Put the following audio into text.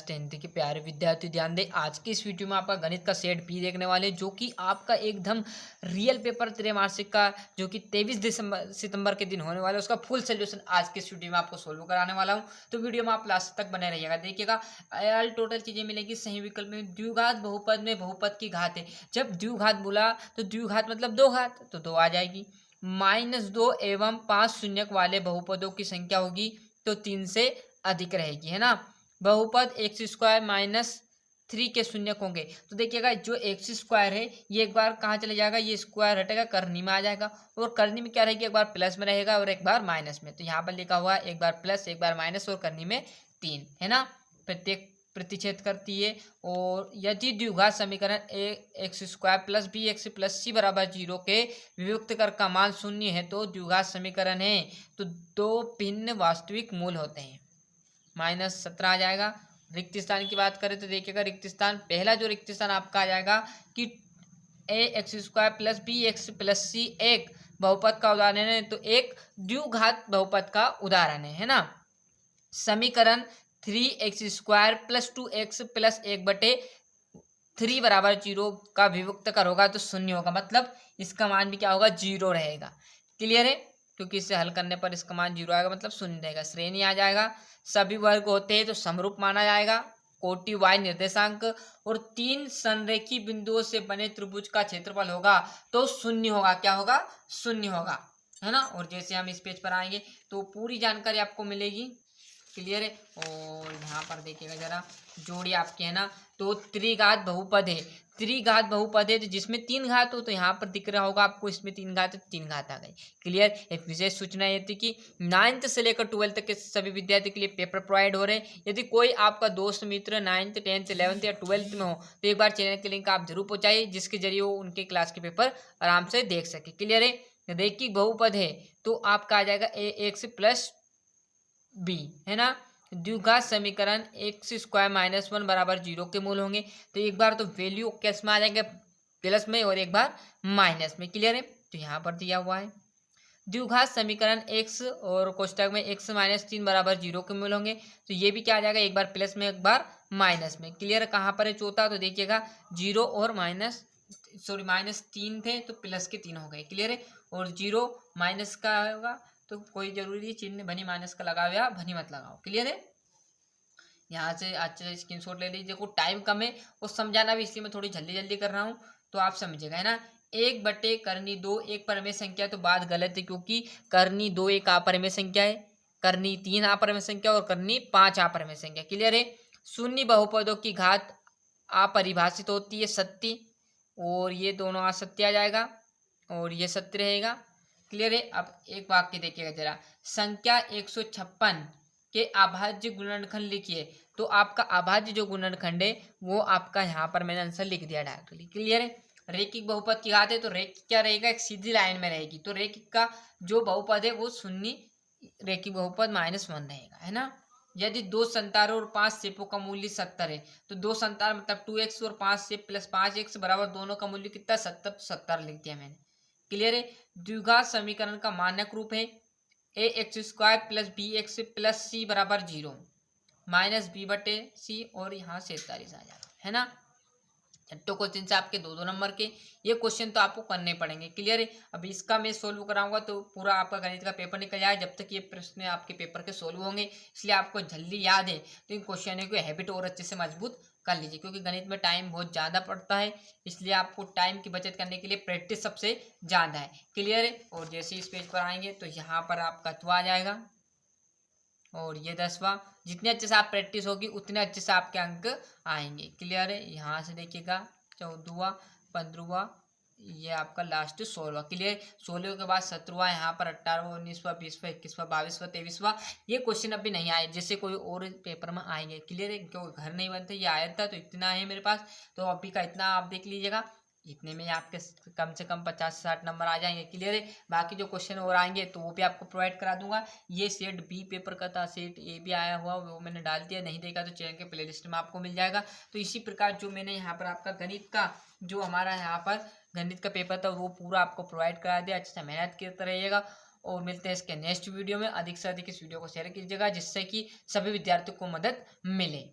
Class 10 के प्यारे विद्यार्थी ध्यान दें। आज की इस वीडियो में आपका गणित का सेट बी देखने वाले हैं, जो कि आपका एकदम रियल पेपर त्रैमासिक का जो कि 23 सितंबर के दिन होने वाला है, उसका फुल सोल्यूशन आज की इस वीडियो में आपको सोल्व कराने वाला हूं। तो वीडियो में आप लास्ट तक बने रहिएगा। देखिएगा ऑल टोटल चीजें मिलेगी सही विकल्प में। द्विघात बहुपद में बहुपद की घात है। जब द्विघात बोला तो द्विघात मतलब दो घात, तो दो आ जाएगी। -2 एवं 5 शून्यक वाले बहुपदों की संख्या होगी तो 3 से अधिक रहेगी, है ना। बहुपद x² - 3 के शून्यक होंगे। तो देखिएगा जो x² है ये एक बार कहाँ चले जाएगा, ये स्क्वायर हटेगा, करनी में आ जाएगा। और करनी में क्या रहेगी, एक बार प्लस में रहेगा और एक बार माइनस में। तो यहाँ पर लिखा हुआ है एक बार प्लस एक बार माइनस और करनी में 3, है ना। प्रत्येक प्रतिच्छेद करती है। और यदि द्विघात समीकरण x² + bx + c = 0 के वियुक्त कर का मान 0 है तो द्विघात समीकरण है। तो दो भिन्न वास्तविक मूल होते हैं। -17 आ जाएगा। रिक्त स्थान की बात करें तो देखिएगा रिक्त स्थान, पहला जो रिक्त स्थान आपका आ जाएगा कि ax² + bx + c एक बहुपद का उदाहरण है, तो एक द्विघात बहुपद का उदाहरण है ना। समीकरण 3x² + 2x + 1/3 = 0 का वियुक्त कर होगा तो 0 होगा, मतलब इसका मान भी क्या होगा, 0 रहेगा। क्लियर है, क्योंकि इसे हल करने पर इसका मान 0 आएगा, मतलब 0 रहेगा। श्रेणी आ जाएगा, सभी वर्ग होते हैं तो समरूप माना जाएगा। कोटि y निर्देशांक और 3 संरेखी बिंदुओं से बने त्रिभुज का क्षेत्रफल होगा तो 0 होगा। क्या होगा, 0 होगा, है ना। और जैसे हम इस पेज पर आएंगे तो पूरी जानकारी आपको मिलेगी। क्लियर है। और यहाँ पर देखिएगा जरा जोड़ी आपकी, है ना। तो त्रिघात बहुपद है, त्रिघात बहुपद है तो जिसमें 3 घात हो, तो यहाँ पर दिख रहा होगा आपको इसमें 3 घात है, 3 घात आ गई। क्लियर। एक विशेष सूचना ये थी कि 9th से लेकर 12th तक के सभी विद्यार्थियों के लिए पेपर प्रोवाइड हो रहे हैं। यदि कोई आपका दोस्त मित्र 9th 10th 11th या 12th में हो तो एक बार चैनल के लिंक आप जरूर पहुंचाइए, जिसके जरिए वो उनके क्लास के पेपर आराम से देख सके। क्लियर है। रैखिक बहुपद है तो आपका आ जाएगा ax + b, है ना। द्विघात समीकरण x² - 1 = 0 के मूल होंगे। तो एक बार तो वैल्यू कैस में आ जाएंगे, प्लस में, और एक बार माइनस में। क्लियर है। तो यहाँ पर दिया हुआ है द्विघात समीकरण x और कोष्टक में x - 3 = 0 के मूल होंगे। तो ये भी क्या आ जाएगा, एक बार प्लस में एक बार माइनस में। क्लियर। कहाँ पर है चौथा, तो देखिएगा 0 और -3 थे तो प्लस के 3 हो गए। क्लियर है। और 0 माइनस का होगा तो कोई जरूरी चिन्ह भनी माइनस का लगाओ या भनी मत लगाओ। क्लियर है। यहाँ से अच्छे स्क्रीनशॉट ले लीजिए। देखो टाइम कम है और समझाना भी, इसलिए मैं थोड़ी जल्दी जल्दी कर रहा हूँ तो आप समझिएगा, है ना। 1/2 एक परमेय संख्या, तो बात गलत है, क्योंकि करनी 2 एक अपरिमेय संख्या है, करनी 3 अपरिमेय संख्या और करनी 5 अपरिमेय संख्या। क्लियर है। शून्य बहुपदों की घात अपरिभाषित होती है, सत्य, और ये दोनों असत्य आ जाएगा और ये सत्य रहेगा। क्लियर है। अब एक वाक्य देखिएगा जरा, संख्या 156 के अभाज्य गुणनखंड लिखिए। तो आपका अभाज्य जो गुणनखंड है वो आपका यहाँ पर मैंने आंसर लिख दिया डायरेक्टली। क्लियर है। रैखिक बहुपद की घात है तो रैखिक क्या रहेगा, एक सीधी लाइन में रहेगी, तो रैखिक का जो बहुपद है वो शून्य रैखिक बहुपद -1 रहेगा, है ना। यदि 2 संतारों और 5 सेपों का मूल्य 70 है, तो 2 संतार मतलब 2x और 5 सेप + 5x बराबर दोनों का मूल्य कितना, 70, 70 लिख दिया मैंने। क्लियर है। द्विघात समीकरण का मानक रूप है ax² + bx + c = 0 -b/c, और यहाँ 47 आ जाएगा, है ना। तो क्वेश्चन से आपके 2-2 नंबर के ये क्वेश्चन तो आपको करने पड़ेंगे। क्लियर है। अब इसका मैं सोल्व कराऊंगा तो पूरा आपका गणित का पेपर निकल जाए, जब तक ये प्रश्न आपके पेपर के सोल्व होंगे। इसलिए आपको जल्दी याद है तो इन क्वेश्चन को हैबिट और अच्छे से मजबूत कर लीजिए, क्योंकि गणित में टाइम बहुत ज़्यादा पड़ता है, इसलिए आपको टाइम की बचत करने के लिए प्रैक्टिस सबसे ज़्यादा है। क्लियर है। और जैसे इस पेज पर आएंगे तो यहाँ पर आपका आ जाएगा और ये 10वां। जितने अच्छे से आप प्रैक्टिस होगी उतने अच्छे से आपके अंक आएंगे। क्लियर है। यहाँ से देखिएगा 14वां 15वां, ये आपका लास्ट 16वां। क्लियर। 16 के बाद 17वां, यहाँ पर 18वां 19वां 20वां 21वां 22वां 23वां। ये क्वेश्चन अभी नहीं आए, जैसे कोई और पेपर में आएंगे। क्लियर है। क्योंकि घर नहीं बनते, ये आया था तो इतना है मेरे पास, तो अभी का इतना आप देख लीजिएगा। इतने में आपके कम से कम 50 से 60 नंबर आ जाएंगे। क्लियर है। बाकी जो क्वेश्चन और आएंगे तो वो भी आपको प्रोवाइड करा दूंगा। ये सेट बी पेपर का था, सेट ए भी आया हुआ वो मैंने डाल दिया, नहीं देखा तो चैनल के प्लेलिस्ट में आपको मिल जाएगा। तो इसी प्रकार जो मैंने यहाँ पर आपका गणित का जो हमारा यहाँ पर गणित का पेपर था वो पूरा आपको प्रोवाइड करा दिया। अच्छे से मेहनत करते रहिएगा और मिलते हैं इसके नेक्स्ट वीडियो में। अधिक से अधिक इस वीडियो को शेयर कीजिएगा, जिससे कि सभी विद्यार्थियों को मदद मिले।